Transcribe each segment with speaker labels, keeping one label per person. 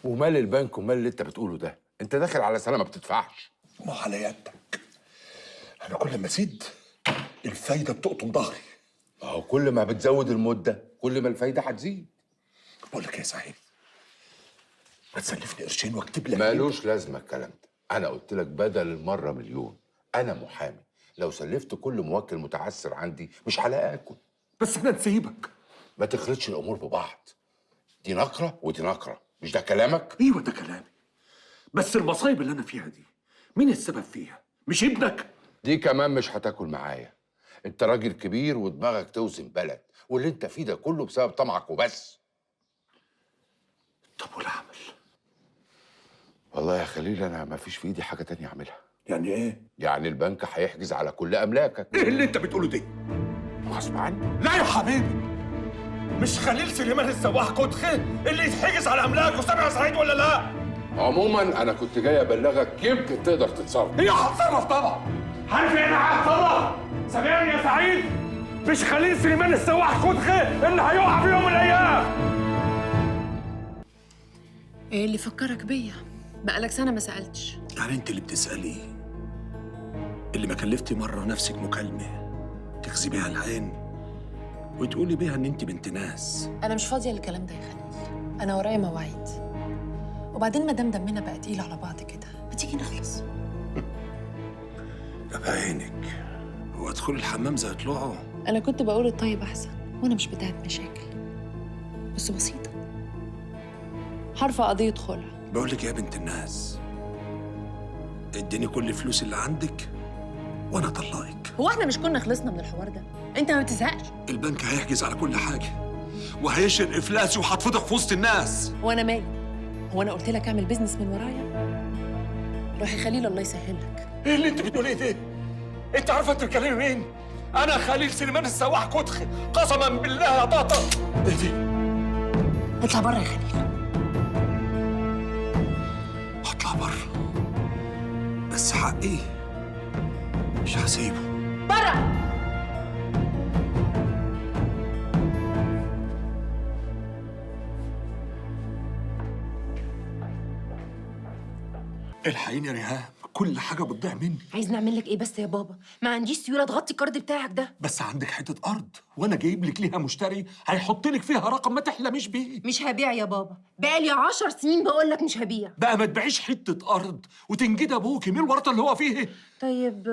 Speaker 1: ومال البنك ومال اللي انت بتقوله ده؟ انت داخل على سنه ما بتدفعش.
Speaker 2: ما على يدك، انا كل ما ازيد الفايده بتقطم ظهري.
Speaker 1: اهو كل ما بتزود المده كل ما الفايده هتزيد.
Speaker 2: بقول لك يا سعيد، ما تسلفني قرشين واكتب لك.
Speaker 1: مالوش لازمه الكلام ده. انا قلت لك بدل المره مليون. انا محامي، لو سلفت كل موكل متعثر عندي مش هلاقي اكل.
Speaker 2: بس احنا نسيبك.
Speaker 1: ما تخلطش الامور ببعض. دي نقره ودي نقره، مش ده كلامك؟
Speaker 2: ايوه ده كلامي، بس المصايب اللي انا فيها دي مين السبب فيها؟ مش ابنك؟
Speaker 1: دي كمان مش هتاكل معايا. انت راجل كبير ودماغك توزن بلد، واللي انت فيه ده كله بسبب طمعك وبس.
Speaker 2: طب والعمل؟
Speaker 1: والله يا خليل انا ما فيش في ايدي حاجه تانية اعملها.
Speaker 2: يعني ايه؟
Speaker 1: يعني البنك هيحجز على كل املاكك.
Speaker 2: ايه اللي انت بتقوله ده؟
Speaker 1: غصب عني.
Speaker 2: لا يا حبيبي، مش خليل سليمان السواح كتخ اللي يتحجز على املاكه، سامع يا سعيد ولا لا؟
Speaker 1: عموما انا كنت جاي ابلغك يمكن تقدر تتصرف.
Speaker 2: هي هتصرف طبعا.
Speaker 3: عارف انا هتصرف؟ سامعني يا سعيد؟ مش خليل سليمان السواح كتخ اللي هيقع في يوم من الايام.
Speaker 4: ايه اللي فكرك بيا؟ بقالك سنة ما سألتش.
Speaker 2: يعني انت اللي بتسألي، اللي ما كلفتي مرة نفسك مكالمة تخزي بيها العين وتقولي بيها ان انت بنت ناس.
Speaker 4: أنا مش فاضية للكلام ده يا خليل، أنا ورايا مواعيد. وبعدين ما دام دمنا بقى تقيل على بعض كده، ما تيجي نخلص.
Speaker 2: يا عينك، هو ادخل الحمام زي طلوعه.
Speaker 4: أنا كنت بقول الطيب أحسن، وأنا مش بتاعت مشاكل، بس بسيطة. هرفع قضية خلع.
Speaker 2: بقول لك يا بنت الناس، اديني كل الفلوس اللي عندك وانا اطلقك.
Speaker 4: هو احنا مش كنا خلصنا من الحوار ده؟ أنت ما بتزهقش؟
Speaker 2: البنك هيحجز على كل حاجة وهيشهر افلاسي وهتفضح في وسط الناس.
Speaker 4: وأنا مالي؟ هو أنا قلت لك اعمل بيزنس من ورايا؟ روح يا خليل الله يسهل لك.
Speaker 3: ايه اللي انت بتقوليه ده؟ انت عارفه انت بتكلمي مين؟ انا خليل سليمان السواح كتخ، قسما بالله يا طاطا.
Speaker 2: ايه دي؟
Speaker 4: اطلع بره يا خليل.
Speaker 2: هطلع بره، بس حقي مش هسيبه.
Speaker 4: بره!
Speaker 2: الحقيني يا ريهام، كل حاجة بتضيع مني.
Speaker 4: عايز نعمل لك ايه بس يا بابا؟ ما عنديش سيوله تغطي الكارد بتاعك ده.
Speaker 2: بس عندك حتة أرض وأنا جايب لك ليها مشتري هيحط لك فيها رقم ما تحلميش بيه.
Speaker 4: مش هبيع يا بابا، بقالي 10 سنين بقول لك مش هبيع.
Speaker 2: بقى ما تبيعيش حتة أرض وتنجد أبوكي من الورطة اللي هو فيه.
Speaker 4: طيب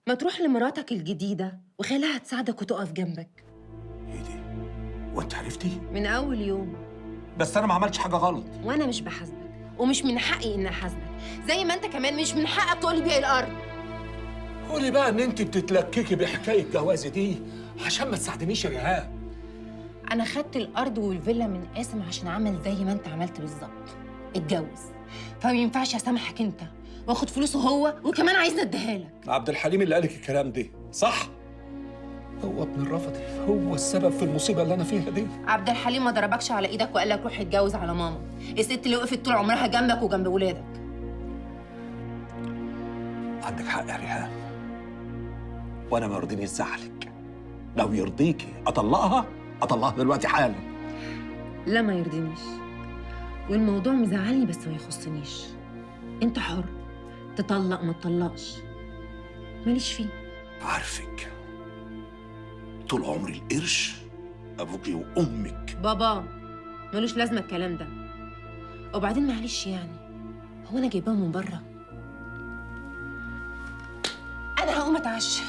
Speaker 4: ما تروح لمراتك الجديدة وخليها تساعدك وتقف جنبك.
Speaker 2: إيه دي؟ وأنت عرفتي؟
Speaker 4: من أول يوم.
Speaker 2: بس أنا ما عملتش حاجة غلط.
Speaker 4: وأنا مش بحاسبك، ومش من حقي إني أحاسبك، زي ما أنت كمان مش من حقك تقولي بيع الأرض.
Speaker 2: قولي بقى إن أنت بتتلككي بحكاية جوازي دي عشان ما تساعدنيش يا ريهام.
Speaker 4: أنا خدت الأرض والفيلا من قاسم عشان عمل زي ما أنت عملت بالظبط، اتجوز. فما ينفعش أسامحك أنت واخد فلوسه هو وكمان عايزني أديها لك.
Speaker 2: عبد الحليم اللي قالك الكلام ده صح؟ هو ابن الرفضي هو السبب في المصيبة اللي أنا فيها دي.
Speaker 4: عبد الحليم ما ضربكش على إيدك وقال لك روح اتجوز على ماما، الست اللي وقفت طول عمرها جنبك وجنب ولادك.
Speaker 2: عندك حق يا ريهام، وأنا ما يرضيني زعلك. لو يرضيكي أطلقها دلوقتي حالا.
Speaker 4: لا ما يرضينيش، والموضوع مزعلني بس ما يخصنيش. انت حر، تطلق ما تطلقش، ماليش فيه.
Speaker 2: عارفك، طول عمري القرش أبوكي وأمك.
Speaker 4: بابا ملوش لازمه الكلام ده، وبعدين معلش يعني هو انا جايباه من بره؟ انا هقوم اتعشى،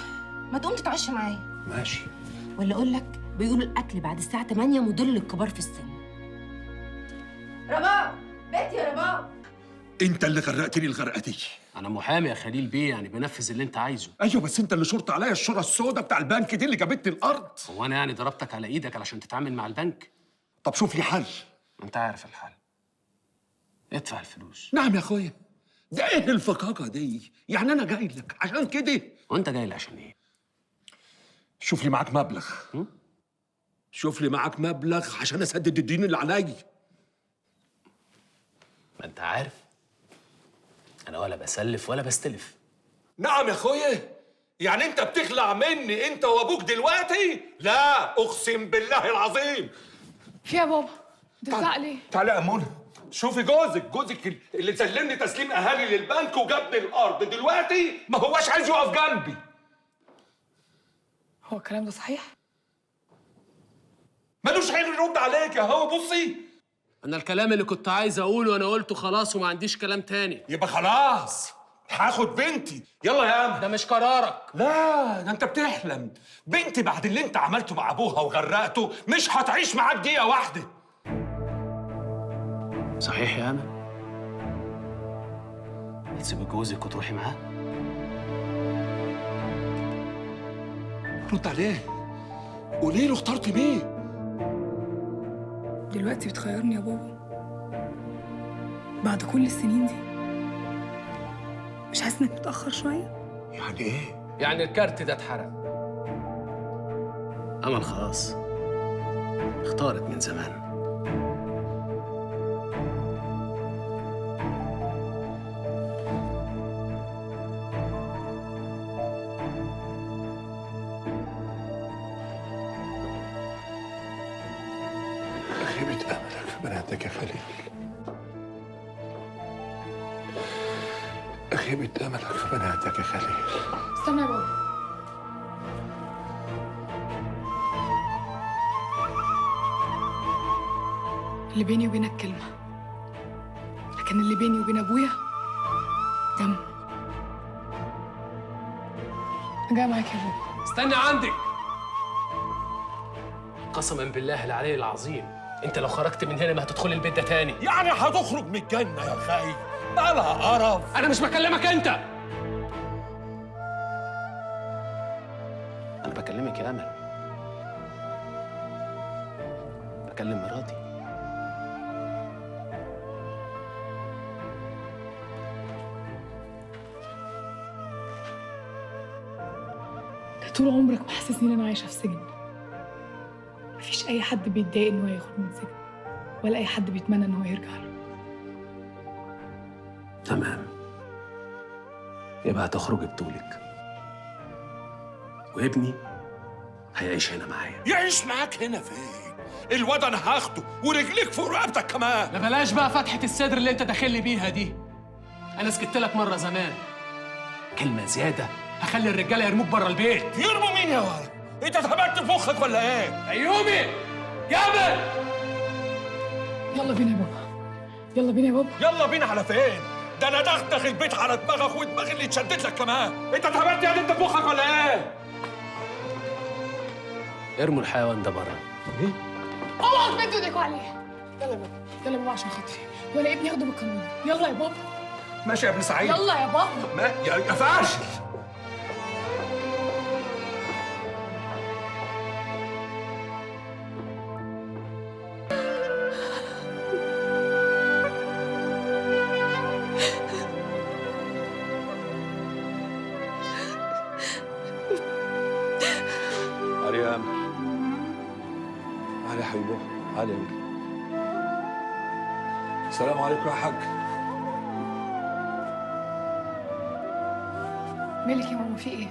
Speaker 4: ما تقوم تتعشى معايا؟
Speaker 2: ماشي.
Speaker 4: ولا اقول لك بيقولوا الاكل بعد الساعه 8 مضر للكبار في السن. رباب بيتي يا رباب.
Speaker 2: أنت اللي غرقتني الغرقة دي.
Speaker 5: أنا محامي يا خليل بيه، يعني بنفذ اللي أنت عايزه.
Speaker 2: أيوه بس أنت اللي شرط عليا الشورى السوداء بتاع البنك دي اللي جابتني الأرض.
Speaker 5: هو أنا يعني ضربتك على إيدك علشان تتعامل مع البنك؟
Speaker 2: طب شوف لي حل.
Speaker 5: أنت عارف الحل، ادفع الفلوس.
Speaker 2: نعم يا أخويا، ده إيه الفقاقة دي؟ يعني أنا جاي لك عشان كده؟
Speaker 5: وأنت جاي لي عشان إيه؟
Speaker 2: شوف لي معاك مبلغ. شوف لي معاك مبلغ عشان أسدد الدين اللي عليا.
Speaker 5: ما أنت عارف أنا ولا بسلف ولا بستلف.
Speaker 3: نعم يا اخويا، يعني انت بتخلع مني انت وابوك دلوقتي؟ لا اقسم بالله العظيم.
Speaker 6: في يا بابا؟ بتزعق ليه؟
Speaker 2: تعالى يا منى،
Speaker 3: شوفي جوزك اللي سلمني تسليم اهالي للبنك وجابني الارض دلوقتي ما هواش عايز يقف جنبي.
Speaker 6: هو الكلام ده صحيح؟
Speaker 3: ملوش حين يرد عليك يا هو. بصي،
Speaker 7: أنا الكلام اللي كنت عايز أقوله أنا قلته خلاص وما عنديش كلام تاني.
Speaker 3: يبقى خلاص هاخد بنتي. يلا يا أم.
Speaker 7: ده مش قرارك.
Speaker 3: لا، ده انت بتحلم. بنتي بعد اللي انت عملته مع ابوها وغرقته مش هتعيش معاك دقيقه واحده.
Speaker 5: صحيح يا أمل؟ هتسيبي جوزك وتروحي معاه؟
Speaker 3: رد عليه، قولي له اخترت مين.
Speaker 6: دلوقتي بتخيرني يا بابا بعد كل السنين دي؟ مش حاسس انك متأخر شوية؟
Speaker 3: يعني ايه؟
Speaker 7: يعني الكارت ده اتحرق.
Speaker 5: أمل خلاص اختارت من زمان.
Speaker 2: خيبة أملك في بناتك يا خليل. خيبة أملك في بناتك يا خليل.
Speaker 6: استنى يا بابا. اللي بيني وبينك كلمة، لكن اللي بيني وبين أبويا دم. أنا جاية معاك يا بابا.
Speaker 7: استنى عندك. قسما بالله العلي العظيم انت لو خرجت من هنا ما هتدخل البيت ده تاني.
Speaker 3: يعني هتخرج من الجنه يا خاي؟ مالها قرف.
Speaker 7: انا مش بكلمك انت،
Speaker 5: أنا بكلمك يا أمل، بكلم مراتي.
Speaker 6: انت طول عمرك محسسني ان انا عايشه في سجن. مفيش اي حد بيتضايق ان هو يخرج من سجن، ولا اي حد بيتمنى ان هو يرجع له.
Speaker 5: تمام، يبقى هتخرجي بطولك وابني هيعيش هنا معايا.
Speaker 3: يعيش معاك هنا فين؟ الواد انا هاخده ورجليك فوق رقبتك كمان.
Speaker 7: ما بلاش بقى فتحة الصدر اللي انت داخل لي بيها دي. انا سكت لك مرة زمان، كلمة زيادة هخلي الرجالة يرموك بره البيت.
Speaker 3: يرموا مين يا ولد؟ انت اتهبلت في مخك ولا ايه؟
Speaker 7: ايوبي جابر،
Speaker 6: يلا بينا يا بابا، يلا بينا يا بابا.
Speaker 3: يلا بينا على فين؟ ده انا دغدغ البيت على دماغك ودماغ اللي اتشدت لك كمان. انت اتهبلت يا انت في مخك ولا ايه؟
Speaker 5: ارموا الحيوان ده بره.
Speaker 6: اوعوا تمدوا ايديكوا عليه. يلا يا بابا، يلا يا بابا عشان خاطري، ولا ابني ياخده بالقانون. يلا يا بابا.
Speaker 3: ماشي يا ابن سعيد.
Speaker 6: يلا يا بابا.
Speaker 3: ما يا فاشل.
Speaker 2: تعالي يا أمل، تعالي يا حبيبي، تعالي يا ولدي. السلام عليكم يا حاج.
Speaker 6: مالك يا ماما، في ايه؟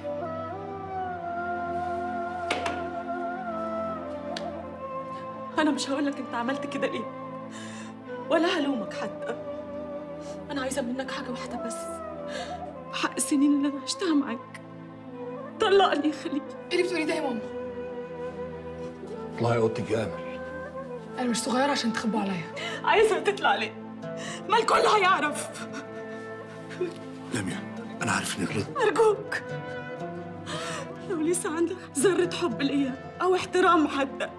Speaker 8: أنا مش هقولك أنت عملت كده ليه، ولا هلومك حتى. أنا عايزة منك حاجة واحدة بس، بحق السنين اللي أنا عشتها معاك. طلقني يا خليل.
Speaker 6: ايه اللي بتقولي ده يا ماما؟
Speaker 2: الله يقطك يا أمل.
Speaker 6: انا مش صغيره عشان تخبوا عليا.
Speaker 8: عايزة تطلع ليه؟ ما الكل هيعرف.
Speaker 2: لميا، أنا عارف إني غلطت.
Speaker 8: أرجوك لو لسه عندك ذرة حب ليا أو احترام حتى،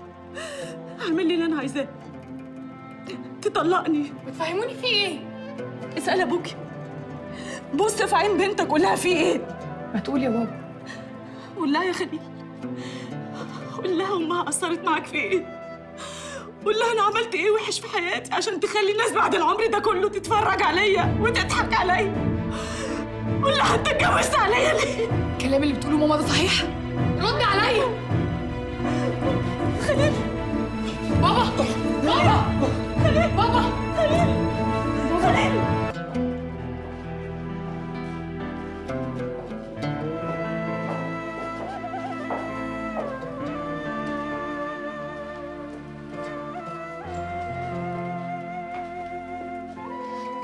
Speaker 8: اعمل لي اللي أنا عايزاه. تطلقني.
Speaker 6: بتفهموني في ايه؟
Speaker 8: اسأل أبوكي، بص في عين بنتك قول لها في إيه.
Speaker 6: ما تقول يا بابا.
Speaker 8: قول لها يا خليل، قول لها أمها قصرت معاك في إيه. قول لها أنا عملت إيه وحش في حياتي عشان تخلي الناس بعد العمر ده كله تتفرج عليا وتضحك عليا. قول لها أنت اتجوزت عليا ليه؟
Speaker 6: الكلام اللي بتقوله ماما ده صحيح؟ رد عليا.
Speaker 8: خليل.
Speaker 6: بابا، بابا،
Speaker 8: خليل.
Speaker 6: بابا،
Speaker 8: خليل. خليل.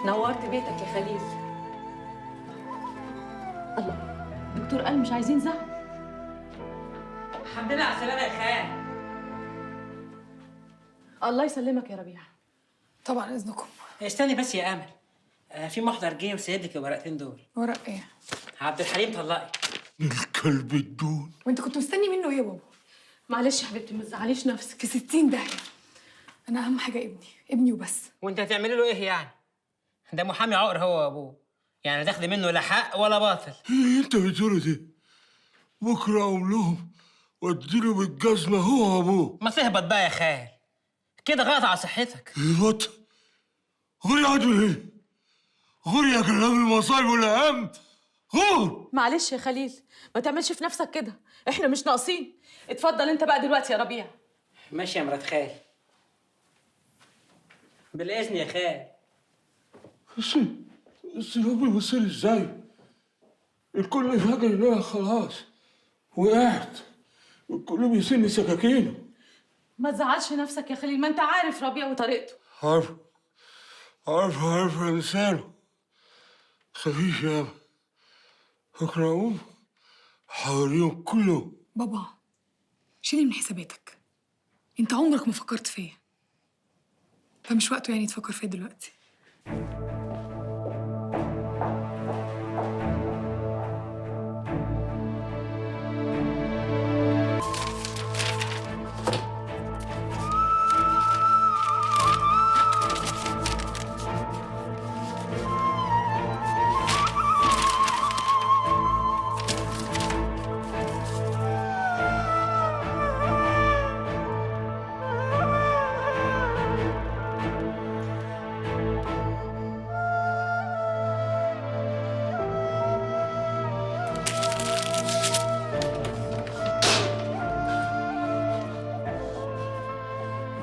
Speaker 8: نورت بيتك يا خليل. الله، الدكتور قال مش عايزين زعل.
Speaker 9: الحمد لله على السلامة يا خال.
Speaker 8: الله يسلمك يا ربيع.
Speaker 6: طبعا اذنكم.
Speaker 9: استني بس يا امل، في محضر جه وسيد لك الورقتين دول.
Speaker 6: ورق ايه؟
Speaker 9: عبد الحليم طلقي.
Speaker 2: الكلب الدون.
Speaker 6: وانت كنت مستني منه ايه يا بابا؟
Speaker 8: معلش يا حبيبتي ما تزعليش نفسك.
Speaker 6: في 60 داهيه. انا اهم حاجه ابني وبس.
Speaker 9: وانت هتعملي له ايه يعني؟ ده محامي عقر هو وابوه، يعني تاخدي منه لا حق ولا باطل.
Speaker 2: ايه انت بتقوله ده؟ بكره اقوم لهم واديله بالجزمه هو وابوه.
Speaker 9: ما تهبط بقى يا خال، كده غلط على صحتك.
Speaker 2: يهبط؟ غوري عدو ايه؟ غوري يا كلام المصايب والهم. غور.
Speaker 8: معلش يا خليل، ما تعملش في نفسك كده، احنا مش ناقصين. اتفضل انت بقى دلوقتي يا ربيع.
Speaker 9: ماشي يا مرات خال. بالاذن يا خال.
Speaker 2: بس ربي بصير ازاي؟ الكل فاكر ان انا خلاص وقعت، الكل بيسن سكاكينه.
Speaker 8: ما تزعلش نفسك يا خليل، ما انت عارف ربيع وطريقته.
Speaker 2: عارف لسانه خفيف يابا. بكره اقوم حواليهم كلهم.
Speaker 6: بابا شيلي من حساباتك، انت عمرك ما فكرت فيا، فمش وقته يعني تفكر فيا دلوقتي.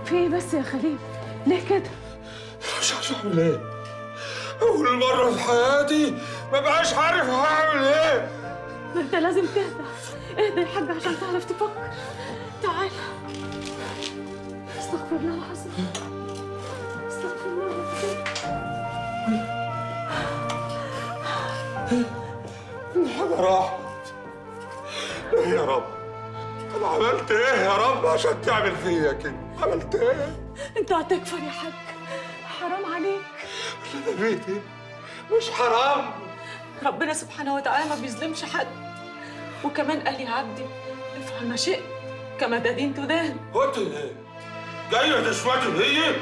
Speaker 8: في ايه بس يا خليل؟ ليه كده؟
Speaker 2: مش عارف اعمل ايه. اول مره في حياتي ما بقاش عارف هعمل ايه.
Speaker 8: انت لازم تهدى. اهدى يا حاج عشان تعرف تفكر. تعال. استغفر الله العظيم. استغفر الله العظيم.
Speaker 2: الحاجه راحت. ايه يا رب؟ انا عملت ايه يا رب عشان تعمل فيا كده؟ عملت ايه؟
Speaker 8: انت هتكفر يا حاج، حرام عليك.
Speaker 2: اللي انا بيتي مش حرام.
Speaker 8: ربنا سبحانه وتعالى ما بيظلمش حد، وكمان قال يا عبدي افعل ما شئت كما تدين تدان.
Speaker 2: قلت ايه؟ جايه تشمتي هي؟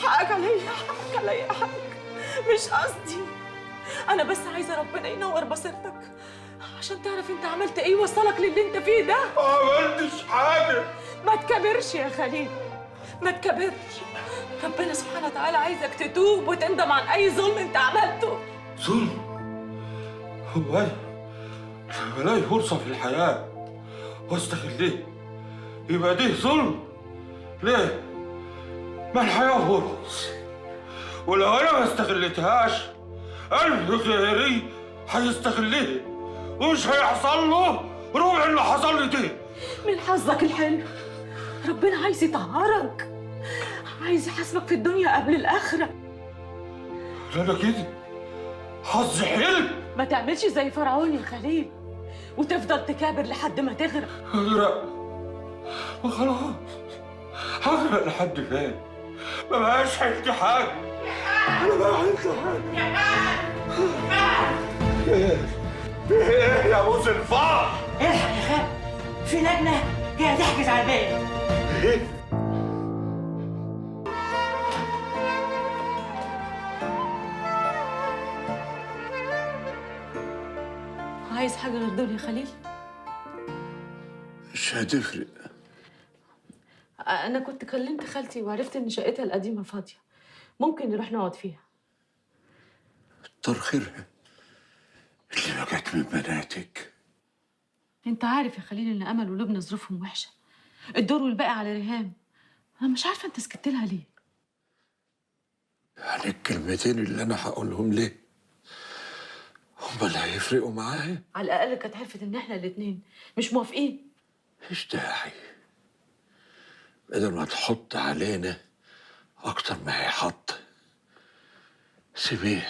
Speaker 8: حقك عليا، حقك عليا يا حاج، مش قصدي. انا بس عايزه ربنا ينور بصيرتك عشان تعرف انت عملت ايه وصلك للي انت فيه ده.
Speaker 2: ما عملتش حاجه.
Speaker 8: ما تكبرش يا خليل، ما تكبرش. ربنا سبحانه وتعالى عايزك تتوب وتندم عن اي ظلم انت عملته.
Speaker 2: ظلم؟ هو انا بلاقي فرصه في الحياه واستغلها يبقى ده ظلم؟ ليه؟ ما الحياه فرص، ولو انا ما استغلتهاش ألف غيري هيستغلها ومش هيحصل له ربع اللي حصل لي ده.
Speaker 8: من حظك الحلو ربنا عايز يطهرك، عايز يحاسبك في الدنيا قبل الآخرة.
Speaker 2: انا كده حظي حلو.
Speaker 8: ما تعملش زي فرعون يا خليل وتفضل تكابر لحد ما تغرق.
Speaker 2: هغرق؟ ما خلاص هغرق لحد فين؟ ما بقاش حيلتي حاجه. انا بقى حيلتي حاجه. ايه يا ابو سلفار؟
Speaker 9: الحق يا خال، في لجنه جايه تحجز على الباب.
Speaker 2: ايه؟
Speaker 8: عايز حاجة غير دول يا خليل؟
Speaker 2: مش هتفرق.
Speaker 8: أنا كنت كلمت خالتي وعرفت إن شقتها القديمة فاضية، ممكن نروح نقعد فيها.
Speaker 2: كتر خيرها اللي ما جت من بناتك.
Speaker 8: أنت عارف يا خليل إن أمل ولبنى ظروفهم وحشة، الدور والباقي على ريهام. أنا مش عارفة أنت سكت لها ليه؟
Speaker 2: يعني الكلمتين اللي أنا هقولهم ليه هما اللي هيفرقوا معاها؟
Speaker 8: على الأقل كانت عرفت إن إحنا الاتنين مش موافقين.
Speaker 2: مفيش داعي، بدل ما تحط علينا أكتر ما هيحط. سيبيه،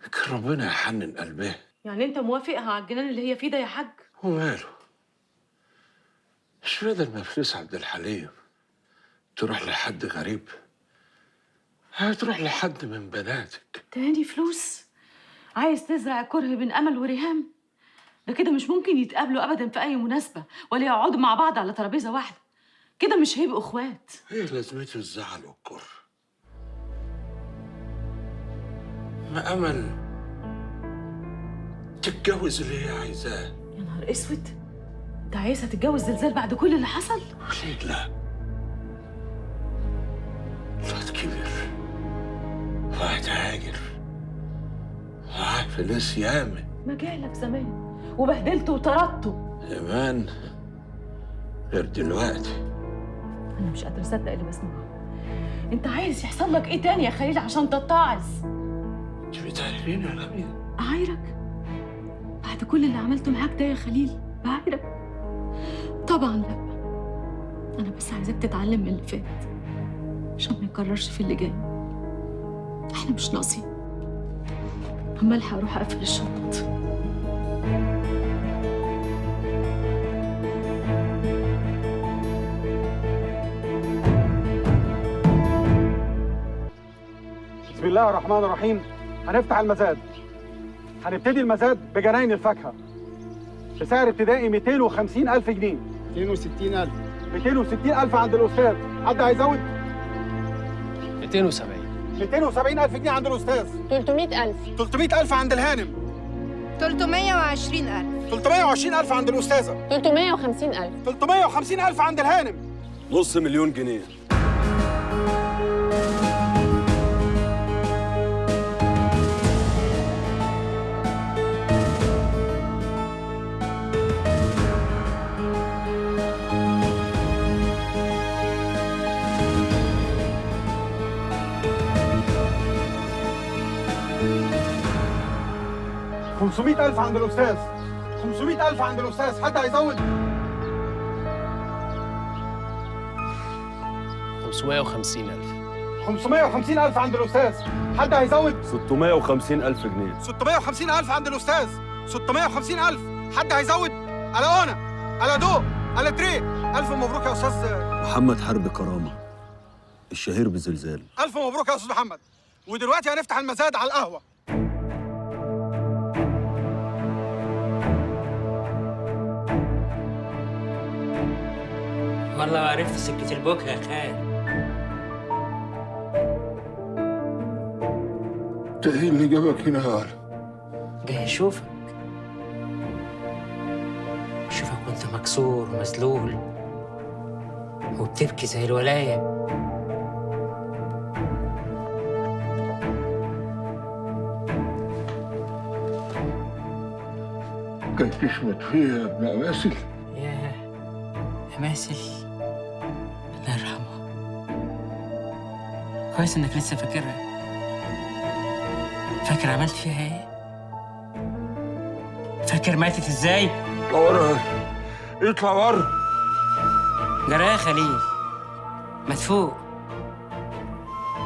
Speaker 2: يمكن ربنا يحنن قلبه.
Speaker 8: يعني انت موافقها على الجنان اللي هي فيه ده يا حاج؟
Speaker 2: وماله؟ مش بدل ما فلوس عبد الحليم تروح لحد غريب، هتروح لحد من بناتك.
Speaker 8: تاني فلوس؟ عايز تزرع كره بين امل وريهام؟ ده كده مش ممكن يتقابلوا ابدا في اي مناسبه ولا يقعدوا مع بعض على ترابيزه واحده، كده مش هيبقوا اخوات.
Speaker 2: ايه لازمته الزعل والكره؟ ما امل تتجوز اللي هي عايزاه.
Speaker 8: يا نهار اسود، انت عايزها تتجوز زلزال بعد كل اللي حصل؟
Speaker 2: ليه لا؟ الواد كبر وهتهاجر ومعاه فلوس ياما.
Speaker 8: ما جالك زمان وبهدلته وطردته.
Speaker 2: زمان غير دلوقتي.
Speaker 8: انا مش قادره اصدق اللي بسمعه. انت عايز يحصل لك ايه تاني يا خليل عشان تتعظ؟
Speaker 2: انت بتعايريني ولا مين؟
Speaker 8: اعايرك؟ بعد كل اللي عملته معاك ده يا خليل بعايرك؟ طبعا لا، انا بس عايزاك تتعلم من اللي فات عشان ما يكررش في اللي جاي. احنا مش ناقصين. اما الحق اروح اقفل الشنط.
Speaker 3: بسم الله الرحمن الرحيم. هنفتح المزاد. هنبتدي المزاد بجناين الفاكهة بسعر ابتدائي 250,000 جنيه.
Speaker 10: 260,000.
Speaker 3: 260,000 عند الأستاذ. حد هيزود؟
Speaker 7: 270.
Speaker 3: 270,000 جنيه عند الأستاذ.
Speaker 4: 300,000.
Speaker 3: 300,000 عند الهانم.
Speaker 4: 320,000.
Speaker 3: 320,000 عند الأستاذة.
Speaker 4: 350,000.
Speaker 3: 350,000 عند الهانم.
Speaker 10: نص مليون جنيه.
Speaker 3: $500,000 عند الأستاذ. 500,000 عند الأستاذ. حد هيزود؟
Speaker 7: 550,000.
Speaker 3: 550,000 عند الأستاذ. حد هيزود؟
Speaker 10: 650,000 جنيه.
Speaker 3: 650,000 عند الأستاذ. 650,000. حد هيزود؟ على أنا، على دو، على تري. ألف مبروك يا أستاذ
Speaker 10: محمد حرب كرامة، الشهير بزلزال.
Speaker 3: ألف مبروك يا أستاذ محمد. ودلوقتي هنفتح المزاد على القهوة.
Speaker 9: والله عرفت سكة البكا يا خال.
Speaker 2: انت ايه اللي جابك هنا يا ولد؟
Speaker 9: جاي اشوفك وانت مكسور ومذلول وبتبكي زي الولاية.
Speaker 2: جاي تشمت فيا يا ابن اماسل؟
Speaker 9: يا أماسل الله يرحمها، كويس انك لسه فاكرها. فاكر عملت فيها ايه؟ فاكر ماتت ازاي؟
Speaker 2: اطلع ورا، اطلع ورا.
Speaker 9: جرى يا خليل، ما تفوق.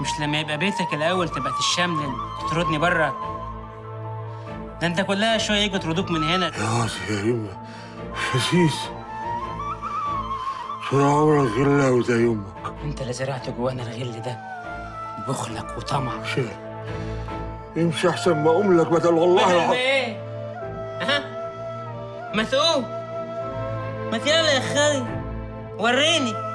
Speaker 9: مش لما يبقى بيتك الاول تبقى تشملل تطردني بره؟ ده انت كلها شويه يجوا يطردوك من هنا.
Speaker 2: يا واسع يا يمه خسيس، طول عمرك غلاوي زي امك.
Speaker 9: انت اللي زرعت جوانا الغل ده بخلك وطمعك.
Speaker 2: شيل يمشي احسن ما اقوم لك بدل والله
Speaker 9: بدل ما ايه؟ ها؟ ما تقوم، ما يلا يا خالي وريني.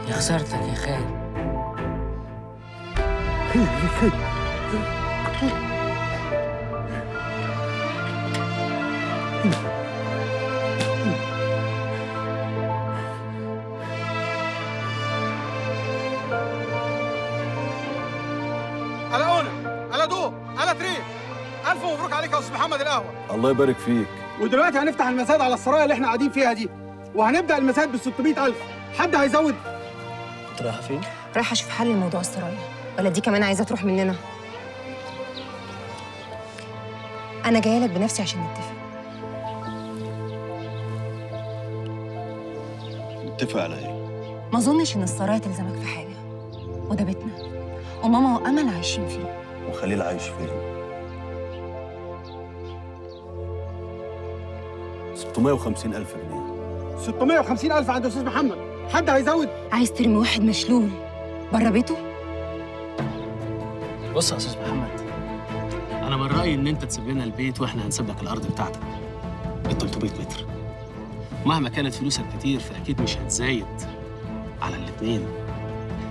Speaker 9: يا خسارتك يا خالي.
Speaker 3: على أنا، الف مبروك عليك يا استاذ محمد القهوه.
Speaker 10: الله يبارك فيك.
Speaker 3: ودلوقتي هنفتح المزاد على السرايا اللي احنا قاعدين فيها دي، وهنبدا المزاد ب 600000. حد هيزود؟
Speaker 5: انت رايحه فين؟
Speaker 4: رايحه اشوف حل لموضوع السرايا، ولا دي كمان عايزه تروح مننا؟ انا جايه لك بنفسي عشان نتفق.
Speaker 10: نتفق على ايه؟
Speaker 4: ما اظنش ان السرايا تلزمك في حاجه، وده بيتنا، وماما وامل عايشين فيه.
Speaker 10: وخليل عايش فين؟ 650000 جنيه.
Speaker 3: 650000 عند استاذ محمد. حد هيزود؟
Speaker 4: عايز ترمي واحد مشلول بره بيته؟
Speaker 5: بص يا استاذ محمد، انا من رايي ان انت تسيب لنا البيت واحنا هنسيب لك الارض بتاعتك ب 300 متر. مهما كانت فلوسك كتير فاكيد مش هتزايد على الاتنين.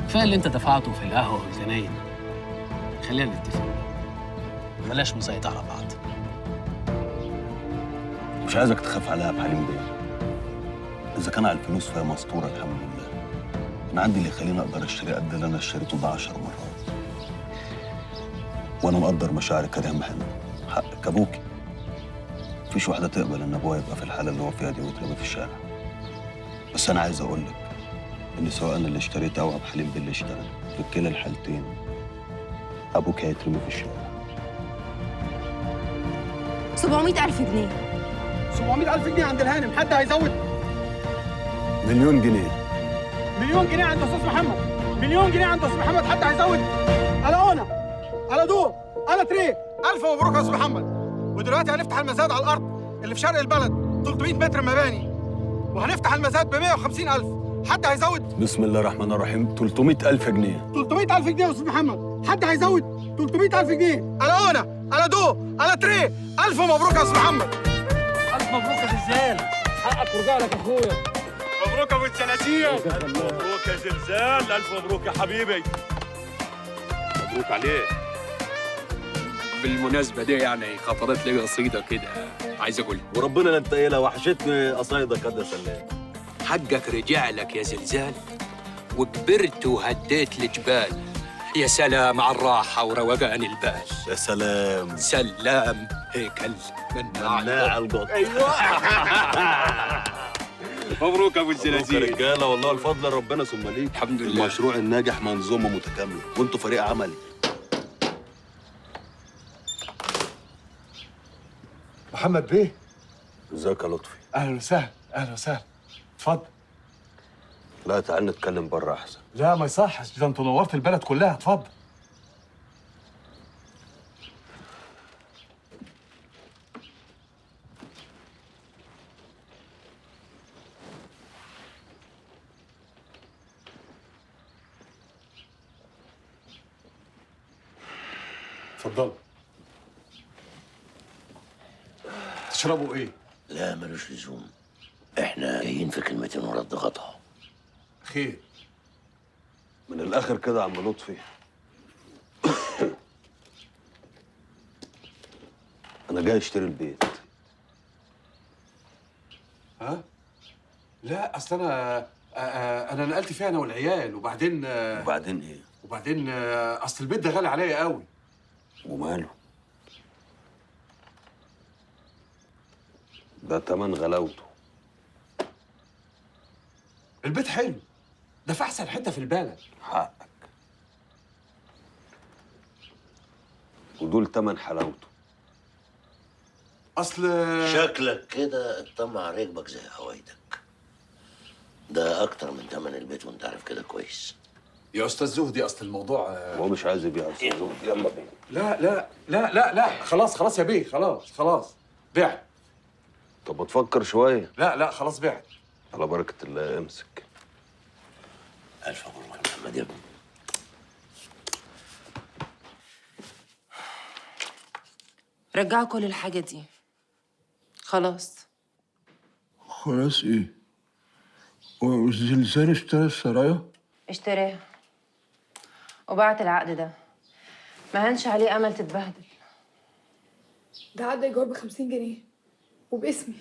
Speaker 5: كفايه اللي انت دفعته في القهوه والجناين. خلينا نتفق، بلاش مزايد على بعض.
Speaker 10: مش عايزك تخاف عليها بحليم بيه. اذا كان على الفلوس فهي مستوره الحمد لله. انا عندي اللي يخليني اقدر اشتري قد اللي انا اشتريته ده 10 مرات. وانا مقدر مشاعرك يا ريم حلو، حقك ابوكي. مفيش واحده تقبل ان ابوها يبقى في الحاله اللي هو فيها دي ويترمي في الشارع. بس انا عايز اقول لك ان سواء انا اللي اشتريت او عبد الحليم باللي اشترى، في كلا الحالتين ابوك هيترمي في الشارع.
Speaker 4: 700000 جنيه.
Speaker 3: 700000 جنيه عند الهانم. حد هيزود؟
Speaker 10: مليون جنيه.
Speaker 3: مليون جنيه عند استاذ محمد. مليون جنيه عند استاذ محمد. حد هيزود؟ على اونا، على دو، على تري. الف مبروك يا استاذ محمد. ودلوقتي هنفتح المزاد على الارض اللي في شرق البلد، 300 متر مباني، وهنفتح المزاد ب 150000. حد هيزود؟
Speaker 10: بسم الله الرحمن الرحيم. 300000 جنيه.
Speaker 3: 300000 جنيه يا استاذ محمد. حد هيزود؟ 300000 جنيه. على اونا، على دو، على تري. الف مبروك يا استاذ محمد.
Speaker 7: الف مبروك يا زلزال، حقك ورجع لك اخويا.
Speaker 2: مبروك ابو الثلاثين. مبروك يا زلزال، الف مبروك يا حبيبي. مبروك عليك.
Speaker 7: بالمناسبة دي يعني خطرت لي قصيدة كده عايز أقولها.
Speaker 10: وربنا لا انتقلها، وحشتني قصايدك قد يا سلام.
Speaker 11: حقك رجع لك يا زلزال، وكبرت وهديت الجبال. يا سلام على الراحة وروقان البال.
Speaker 10: يا سلام.
Speaker 11: سلام هيكل
Speaker 10: مناع القط.
Speaker 11: ايوه.
Speaker 2: مبروك ابو الزلازل.
Speaker 10: مبروك يا رجاله، والله الفضل ربنا ثم ليك.
Speaker 11: الحمد لله.
Speaker 10: المشروع الناجح منظومه متكامله، وانتوا فريق عملي.
Speaker 3: محمد بيه.
Speaker 10: ازيك يا لطفي؟
Speaker 3: اهلا وسهلا. اهلا وسهلا. اتفضل.
Speaker 10: لا تعال نتكلم بره احسن.
Speaker 3: لا ما يصحش، ده انتوا نورت البلد كلها. اتفضل. اتفضلوا. تشربوا ايه؟
Speaker 12: لا ملوش لزوم، احنا جايين في كلمتين ورا الضغطها.
Speaker 3: خير.
Speaker 10: من الاخر كده يا عم لطفي. انا جاي اشتري البيت.
Speaker 3: ها؟ لا اصل انا نقلت فيها انا والعيال، وبعدين
Speaker 10: وبعدين ايه؟
Speaker 3: وبعدين اصل البيت ده غالي عليا قوي.
Speaker 10: وماله؟ ده تمن غلاوته.
Speaker 3: البيت حلو، ده في احسن حته في البلد.
Speaker 10: حقك. ودول تمن حلاوته.
Speaker 3: اصل
Speaker 12: شكلك كده الطمع ركبك زي هوايدك. ده اكتر من تمن البيت وانت عارف كده كويس.
Speaker 3: يا استاذ زهدي اصل الموضوع
Speaker 10: هو مش عايز يبيع السوق. يلا بينا.
Speaker 3: لا لا لا لا لا، خلاص يا بيه، خلاص بعت.
Speaker 10: طب ما تفكر شويه.
Speaker 3: لا خلاص بعت.
Speaker 10: على بركه الله. امسك.
Speaker 12: الف مبروك يا محمد يا ابني.
Speaker 4: رجعوا كل الحاجة دي. خلاص.
Speaker 2: خلاص ايه؟ والزلزال اشترى السرايا؟
Speaker 4: اشتراها وبعت العقد ده. ما هنش عليه امل تتبهدل.
Speaker 6: ده عقد ايجار ب 50 جنيه وباسمي.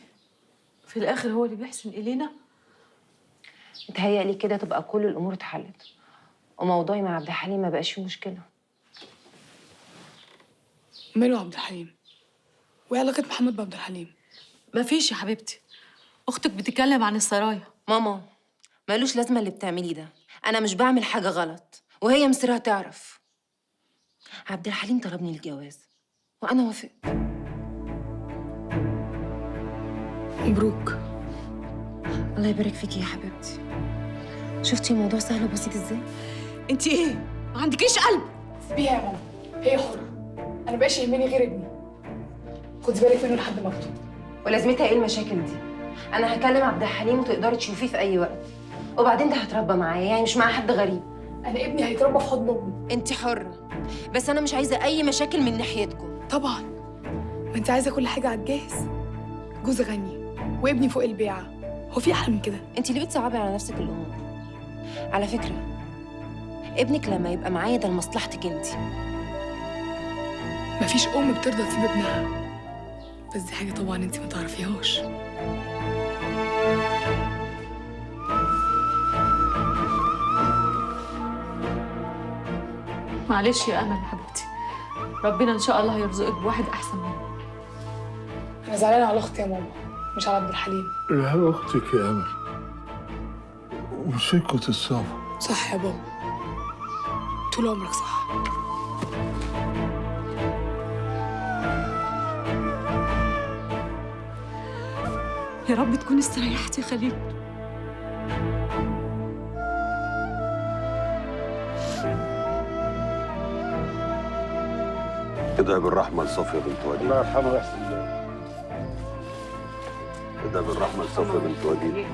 Speaker 8: في الاخر هو اللي بيحسن الينا.
Speaker 4: متهيألي كده تبقى كل الامور اتحلت، وموضوعي مع عبد الحليم ما بقاش فيه مشكله.
Speaker 6: ماله عبد الحليم؟ وايه علاقه محمد بعبد الحليم؟
Speaker 8: مفيش يا حبيبتي، اختك بتتكلم عن السرايا.
Speaker 4: ماما مالوش لازمه اللي بتعمليه ده، انا مش بعمل حاجه غلط وهي مصيرها تعرف. عبد الحليم طلبني الجواز وانا وافقت.
Speaker 6: مبروك.
Speaker 4: الله يبارك فيكي يا حبيبتي. شفتي الموضوع سهل وبسيط ازاي؟
Speaker 8: انت ايه؟ ما عندكيش قلب؟
Speaker 6: سيبيها يا ماما، هي حرة. أنا مبقاش يهمني غير ابني. خدي بالك منه لحد ما أخطب.
Speaker 4: ولازمتها ايه المشاكل دي؟ انا هكلم عبد الحليم وتقدري تشوفيه في اي وقت، وبعدين ده هتربى معايا، يعني مش مع حد غريب.
Speaker 6: أنا ابني هيتربى في حضن أمي.
Speaker 4: انت حرة، بس انا مش عايزة اي مشاكل من ناحيتكم.
Speaker 6: طبعا، ما أنت عايزة كل حاجة على الجاهز. جوز غني وابني فوق البيعة، هو في أحلى من كده؟
Speaker 4: انت ليه بتصعبي على نفسك الامور؟ على فكرة ابنك لما يبقى معايا ده لمصلحتك انت.
Speaker 6: مفيش أم بترضى تسيب ابنها، بس دي حاجة طبعا أنت ما تعرفيهاش.
Speaker 8: معلش يا امل حبيبتي، ربنا ان شاء الله هيرزقك بواحد احسن منه.
Speaker 6: أنا زعلانة على أختي يا ماما، مش على عبد الحليم.
Speaker 2: لا اختك يا امل، ومسكوا الصعبة.
Speaker 6: صح يا بابا، طول عمرك صح.
Speaker 8: يا رب تكون استريحت يا خليل.
Speaker 10: ادعي بالرحمة لصفية بنت وديع.
Speaker 2: الله يرحمه ويحسن إليه.
Speaker 10: ادعي بالرحمة لصفية بنت وديع.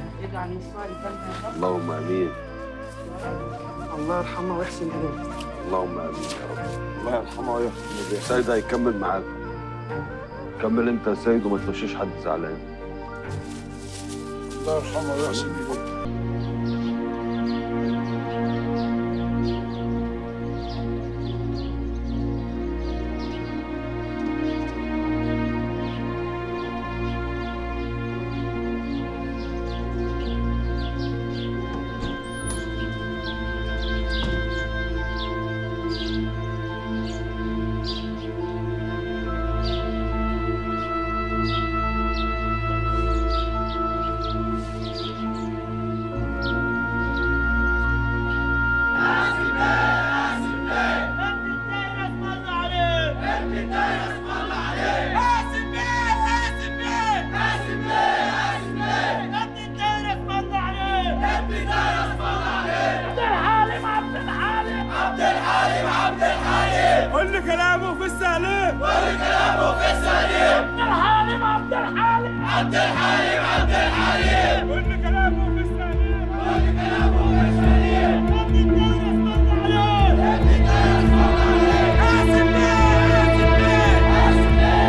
Speaker 10: اللهم امين.
Speaker 3: الله يرحمه ويحسن إليه.
Speaker 10: اللهم امين يا رب.
Speaker 2: الله يرحمه ويحسن إليه.
Speaker 10: سيد هيكمل معاك. كمل انت يا سيد وما تخشيش حد زعلان.
Speaker 2: الله يرحمه ويحسن إليه.
Speaker 3: كل كلامه في السليم، كل كلامه في السليم. عبد الحليم عبد الحليم عبد الحليم عبد الحليم. كل كلامه في السليم، كل كلامه في السليم. ابن الدايرة اسمعنا عليه، ابن الدايرة اسمعنا عليه. قاسم بيه قاسم بيه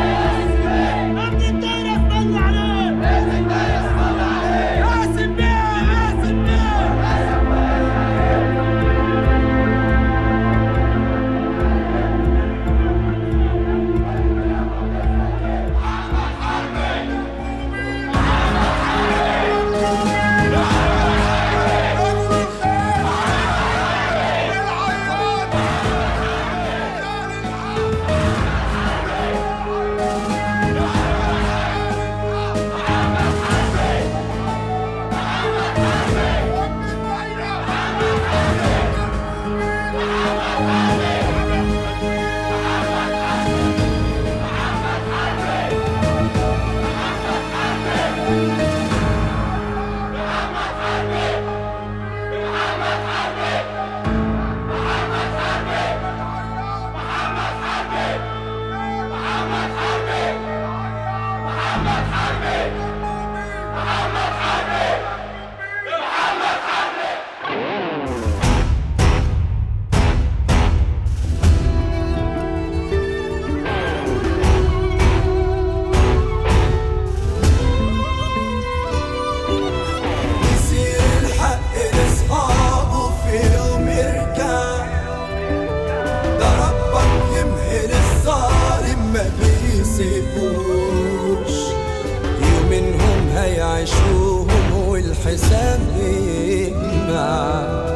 Speaker 3: ابن الدايرة اسمعنا عليه، ابن الدايرة اسمعنا عليه. قاسم بيه قاسم
Speaker 13: يومينهم هيعيشوهم والحساب يجمع.